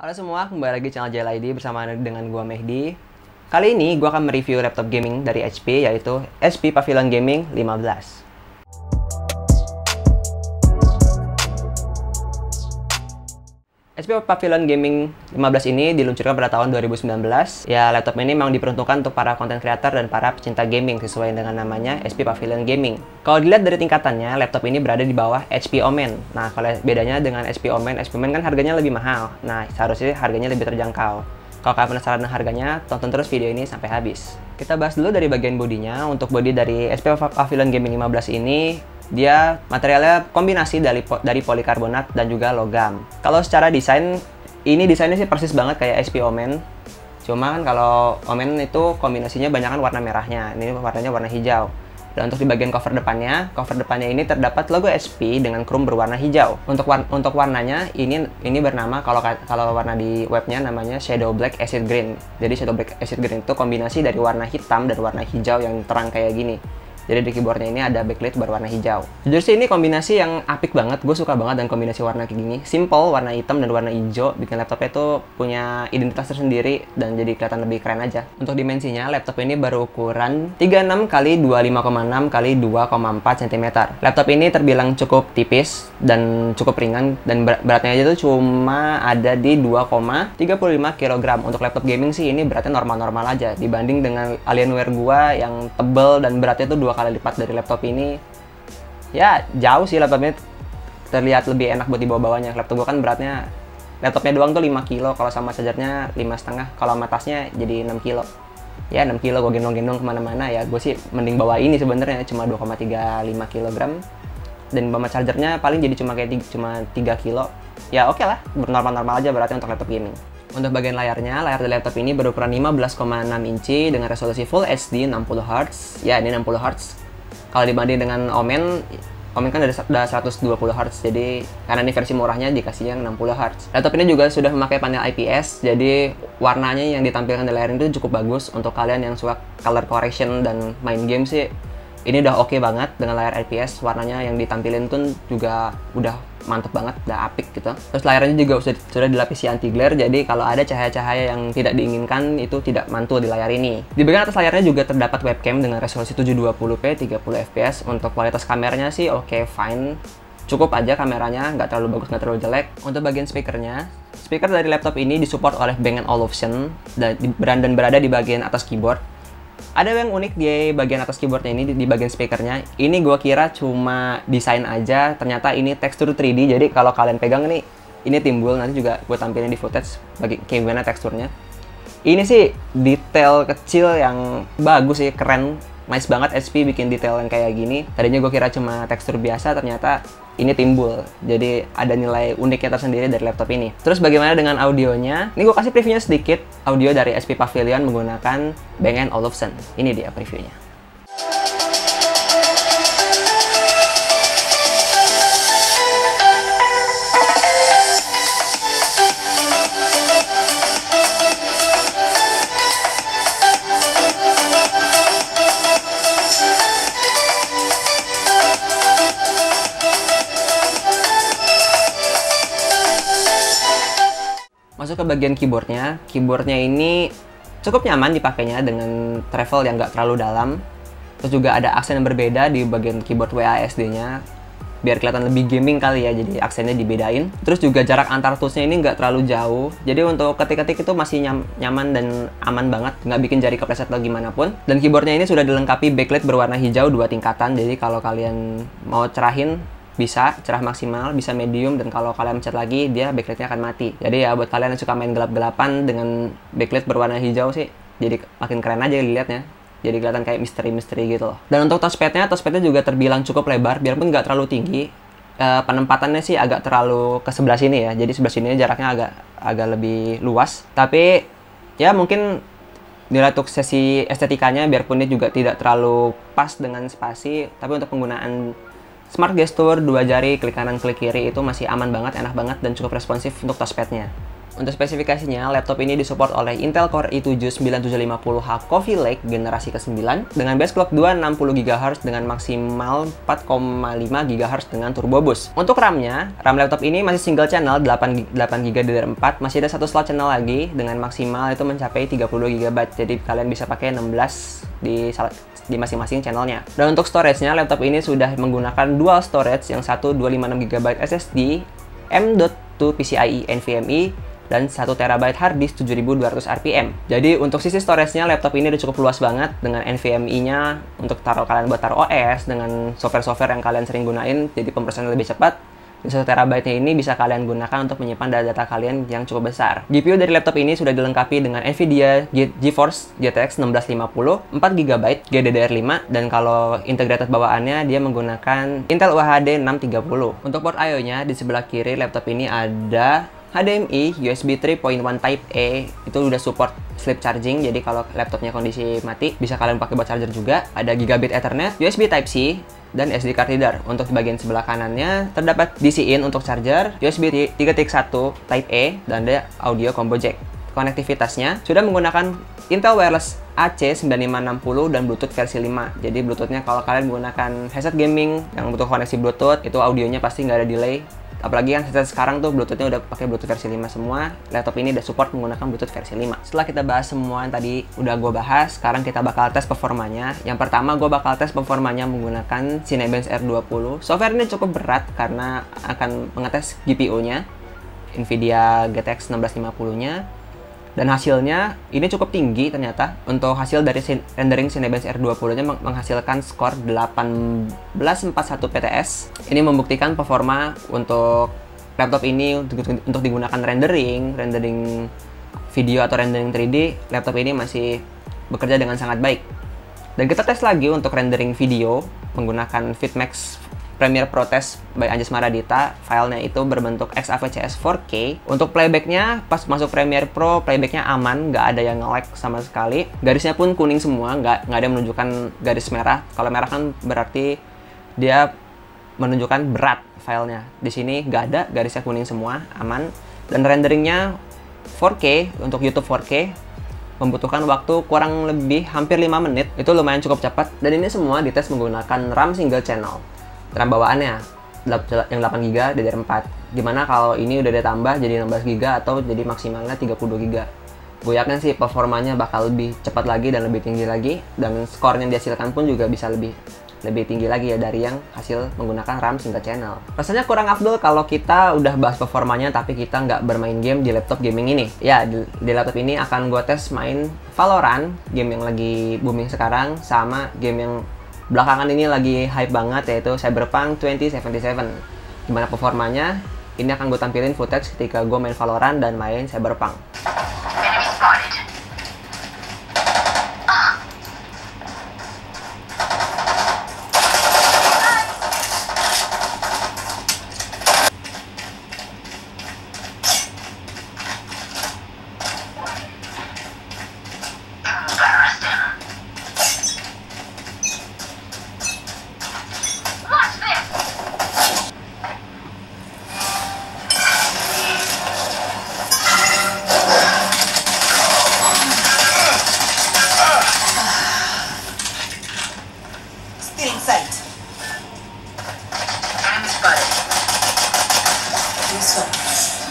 Halo semua, kembali lagi di channel JLID bersama dengan gua Mehdi. Kali ini gua akan mereview laptop gaming dari HP, yaitu HP Pavilion Gaming 15. HP Pavilion Gaming 15 ini diluncurkan pada tahun 2019. Ya, laptop ini memang diperuntukkan untuk para content creator dan para pecinta gaming sesuai dengan namanya HP Pavilion Gaming. Kalau dilihat dari tingkatannya, laptop ini berada di bawah HP Omen. Nah, kalau bedanya dengan HP Omen kan harganya lebih mahal. Nah, seharusnya harganya lebih terjangkau. Kalau kalian penasaran dengan harganya, tonton terus video ini sampai habis. Kita bahas dulu dari bagian bodinya. Untuk bodi dari HP Pavilion Gaming 15 ini, dia materialnya kombinasi dari polikarbonat dan juga logam. Kalau secara desain, ini desainnya sih persis banget kayak HP Omen. Cuma kan kalau Omen itu kombinasinya banyak kan warna merahnya. Ini warnanya warna hijau. Dan untuk di bagian cover depannya ini terdapat logo HP dengan chrome berwarna hijau. Untuk warnanya ini bernama kalau warna di webnya namanya Shadow Black Acid Green. Jadi Shadow Black Acid Green itu kombinasi dari warna hitam dan warna hijau yang terang kayak gini. Jadi di keyboardnya ini ada backlight berwarna hijau. Jujur sih ini kombinasi yang apik banget. Gue suka banget dengan kombinasi warna kayak gini. Simple, warna hitam dan warna hijau. Bikin laptopnya tuh punya identitas tersendiri dan jadi kelihatan lebih keren aja. Untuk dimensinya, laptop ini berukuran 36 x 25,6 x 2,4 cm. Laptop ini terbilang cukup tipis dan cukup ringan. Dan beratnya aja tuh cuma ada di 2,35 kg. Untuk laptop gaming sih ini beratnya normal-normal aja. Dibanding dengan Alienware gua yang tebel dan beratnya tuh 2 kali lipat dari laptop ini, ya jauh sih laptopnya terlihat lebih enak buat dibawa-bawanya. Laptop gue kan beratnya, laptopnya doang tuh 5 kilo, kalau sama chargernya 5,5, kalau sama tasnya jadi 6 kilo. Ya 6 kilo gue gendong-gendong kemana-mana, ya gue sih mending bawa ini sebenarnya, cuma 2,35 kg. Dan bawa chargernya paling jadi cuma 3 kilo. Ya oke lah, normal-normal aja beratnya untuk laptop gaming. Untuk bagian layarnya, layar dari laptop ini berukuran 15,6 inci dengan resolusi Full HD 60Hz. Ya, ini 60Hz. Kalau dibanding dengan Omen kan udah 120 Hz. Jadi, karena ini versi murahnya dikasih yang 60 Hz. Laptop ini juga sudah memakai panel IPS. Jadi, warnanya yang ditampilkan di layar itu cukup bagus. Untuk kalian yang suka color correction dan main game sih, ini udah oke banget dengan layar IPS. Warnanya yang ditampilin tuh juga udah mantep banget, udah apik gitu. Terus layarnya juga sudah dilapisi anti glare, jadi kalau ada cahaya-cahaya yang tidak diinginkan itu tidak mantul di layar ini. Di bagian atas layarnya juga terdapat webcam dengan resolusi 720p 30 fps. Untuk kualitas kameranya sih oke, fine, cukup aja kameranya, nggak terlalu bagus, nggak terlalu jelek. Untuk bagian speakernya, speaker dari laptop ini disupport oleh Bang & Olufsen dan berada di bagian atas keyboard. Ada yang unik di bagian atas keyboardnya ini, di bagian speakernya. Ini gue kira cuma desain aja, ternyata ini tekstur 3D. Jadi kalau kalian pegang nih, ini timbul. Nanti juga gue tampilin di footage kayak gimana teksturnya. Ini sih detail kecil yang bagus sih, keren. Nice banget HP bikin detail yang kayak gini. Tadinya gue kira cuma tekstur biasa, ternyata ini timbul. Jadi ada nilai uniknya tersendiri dari laptop ini. Terus bagaimana dengan audionya? Ini gue kasih previewnya sedikit. Audio dari HP Pavilion menggunakan Bang & Olufsen. Ini dia previewnya. Masuk ke bagian keyboardnya. Keyboardnya ini cukup nyaman dipakainya dengan travel yang nggak terlalu dalam. Terus juga ada aksen yang berbeda di bagian keyboard WASD-nya. Biar kelihatan lebih gaming kali ya, jadi aksennya dibedain. Terus juga jarak antar toolsnya ini nggak terlalu jauh. Jadi untuk ketik-ketik itu masih nyaman dan aman banget. Nggak bikin jari kepleset atau gimana pun. Dan keyboardnya ini sudah dilengkapi backlight berwarna hijau 2 tingkatan. Jadi kalau kalian mau cerahin, bisa cerah maksimal, bisa medium, dan kalau kalian pencet lagi dia backlightnya akan mati. Jadi ya buat kalian yang suka main gelap-gelapan dengan backlight berwarna hijau sih, jadi makin keren aja dilihatnya. Jadi kelihatan kayak misteri-misteri gitu loh. Dan untuk touchpadnya juga terbilang cukup lebar, biarpun nggak terlalu tinggi. Penempatannya sih agak terlalu ke sebelah sini ya, jadi sebelah sini jaraknya agak lebih luas. Tapi ya mungkin nilai untuk sesi estetikanya, biarpun ini juga tidak terlalu pas dengan spasi, tapi untuk penggunaan smart gesture, 2 jari, klik kanan, klik kiri itu masih aman banget, enak banget, dan cukup responsif untuk touchpadnya. Untuk spesifikasinya, laptop ini disupport oleh Intel Core i7 9750H Coffee Lake generasi ke-9 dengan base clock 260 GHz dengan maksimal 4,5 GHz dengan turbo boost. Untuk RAM-nya, RAM laptop ini masih single channel 8 GB DDR4, masih ada satu slot channel lagi dengan maksimal itu mencapai 30 GB. Jadi kalian bisa pakai 16 di masing-masing channelnya. Dan untuk storage-nya, laptop ini sudah menggunakan dual storage, yang satu 256 GB SSD M.2 PCIe NVMe dan 1 TB hard disk 7200 RPM. Jadi untuk sisi storage-nya, laptop ini udah cukup luas banget dengan NVMe-nya untuk kalian buat taruh OS dengan software-software yang kalian sering gunain, jadi pemrosesan lebih cepat. Dan 1 TB-nya ini bisa kalian gunakan untuk menyimpan data-data kalian yang cukup besar. GPU dari laptop ini sudah dilengkapi dengan NVIDIA GeForce GTX 1650, 4GB GDDR5, dan kalau integrated bawaannya dia menggunakan Intel UHD 630. Untuk port I/O-nya di sebelah kiri laptop ini ada HDMI, USB 3.1 Type A, itu udah support sleep charging, jadi kalau laptopnya kondisi mati bisa kalian pakai buat charger juga. Ada Gigabit Ethernet, USB Type C, dan SD card reader. Untuk di bagian sebelah kanannya terdapat DC-in untuk charger, USB 3.1 Type A, dan ada audio combo jack. Konektivitasnya sudah menggunakan Intel Wireless AC9560 dan Bluetooth versi 5. Jadi Bluetooth-nya kalau kalian menggunakan headset gaming yang butuh koneksi Bluetooth, itu audionya pasti nggak ada delay. Apalagi kan headset sekarang tuh Bluetooth-nya udah pakai Bluetooth versi 5 semua. Laptop ini udah support menggunakan Bluetooth versi 5. Setelah kita bahas semua yang tadi udah gue bahas, sekarang kita bakal tes performanya. Yang pertama gue bakal tes performanya menggunakan Cinebench R20. Software ini cukup berat karena akan mengetes GPU-nya, NVIDIA GTX 1650-nya. Dan hasilnya ini cukup tinggi ternyata. Untuk hasil dari rendering Cinebench R20-nya menghasilkan skor 1841 PTS. Ini membuktikan performa untuk laptop ini untuk digunakan rendering video atau rendering 3D, laptop ini masih bekerja dengan sangat baik. Dan kita tes lagi untuk rendering video menggunakan Fitmax Premiere Pro Test by Anjas Maradita. Filenya itu berbentuk XAVCS 4K. Untuk playbacknya, pas masuk Premiere Pro, playbacknya aman, nggak ada yang nge-lag sama sekali. Garisnya pun kuning semua, nggak ada yang menunjukkan garis merah. Kalau merah kan berarti dia menunjukkan berat filenya. Di sini nggak ada, garisnya kuning semua, aman. Dan renderingnya 4K, untuk YouTube 4K, membutuhkan waktu kurang lebih hampir 5 menit. Itu lumayan cukup cepat. Dan ini semua dites menggunakan RAM single channel. RAM bawaannya yang 8GB DDR4. Gimana kalau ini udah ditambah jadi 16GB atau jadi maksimalnya 32GB. Gue yakin sih performanya bakal lebih cepat lagi dan lebih tinggi lagi, dan skor yang dihasilkan pun juga bisa lebih tinggi lagi ya dari yang hasil menggunakan RAM single channel. Rasanya kurang afdol kalau kita udah bahas performanya tapi kita nggak bermain game di laptop gaming ini. Ya, di laptop ini akan gue tes main Valorant, game yang lagi booming sekarang, sama game yang belakangan ini lagi hype banget, yaitu Cyberpunk 2077. Gimana performanya? Ini akan gue tampilin footage ketika gue main Valorant dan main Cyberpunk.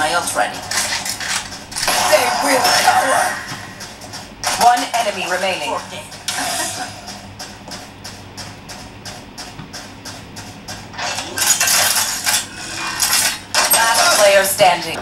My ult's ready. They will cover. One enemy remaining. Last player standing.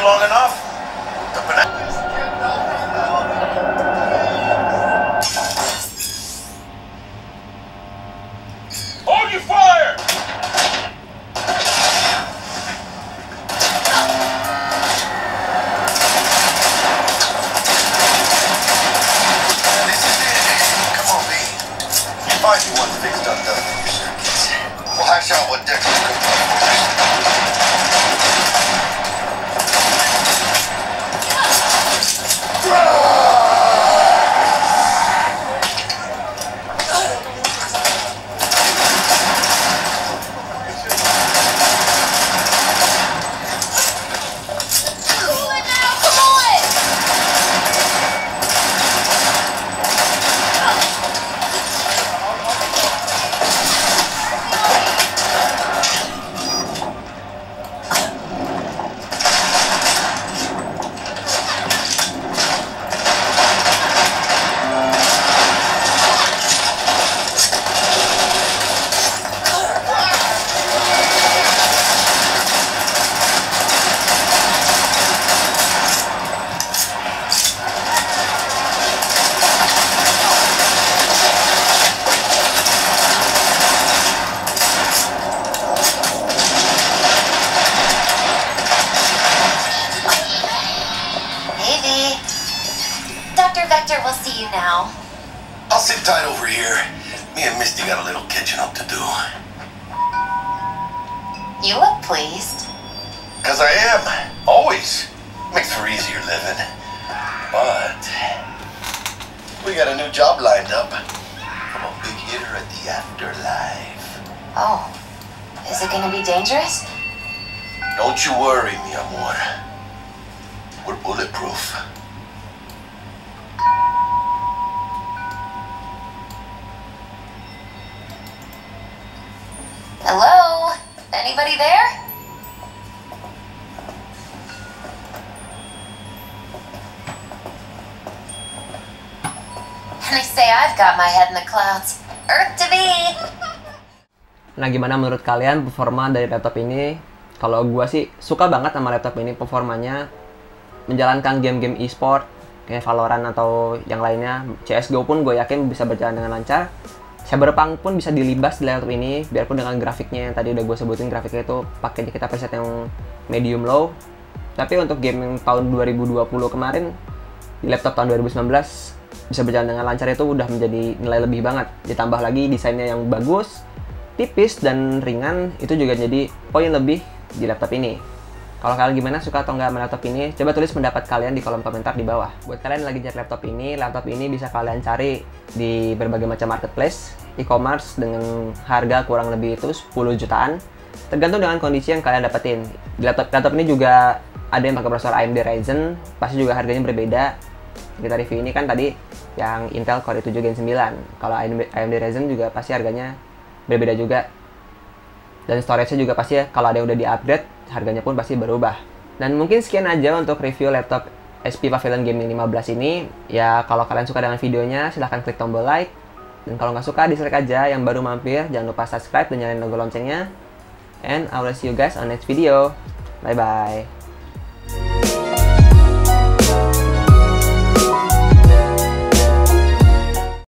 long enough. Hold your fire! This is it. Come on, B. Find you one fixed up done for your circuits. We'll hash out what Dexter cooked up for us. Maybe. Dr. Vector will see you now. I'll sit tight over here. Me and Misty got a little catching up to do. You look pleased. Cause I am. Always. Makes for easier living. But we got a new job lined up from a big hitter at the afterlife. Oh, is it gonna be dangerous? Don't you worry, mi amor. We're bulletproof. Hello? Anybody there? And they say I've got my head in the clouds. Earth to be! Nah, gimana menurut kalian performa dari laptop ini? Kalau gua sih suka banget sama laptop ini, performanya menjalankan game-game e-sport kayak Valorant atau yang lainnya. CSGO pun gue yakin bisa berjalan dengan lancar. Cyberpunk pun bisa dilibas di laptop ini, biarpun dengan grafiknya yang tadi udah gue sebutin, grafiknya itu pakai kita preset yang medium low. Tapi untuk game yang tahun 2020 kemarin di laptop tahun 2019 bisa berjalan dengan lancar itu udah menjadi nilai lebih banget. Ditambah lagi desainnya yang bagus, tipis dan ringan, itu juga jadi poin lebih di laptop ini. Kalau kalian gimana, suka atau nggak sama laptop ini? Coba tulis pendapat kalian di kolom komentar di bawah. Buat kalian yang lagi cari laptop ini bisa kalian cari di berbagai macam marketplace, e-commerce dengan harga kurang lebih itu 10 jutaan. Tergantung dengan kondisi yang kalian dapetin. Di laptop ini juga ada yang pakai prosesor AMD Ryzen, pasti juga harganya berbeda. Kita review ini kan tadi yang Intel Core i7 Gen 9. Kalau AMD Ryzen juga pasti harganya berbeda juga. Dan storage-nya juga pasti ya, kalau ada yang udah di-upgrade, harganya pun pasti berubah. Dan mungkin sekian aja untuk review laptop HP Pavilion Gaming 15 ini. Ya, kalau kalian suka dengan videonya, silahkan klik tombol like. Dan kalau nggak suka, dislike aja. Yang baru mampir, jangan lupa subscribe dan nyalain logo loncengnya. And I will see you guys on next video. Bye-bye.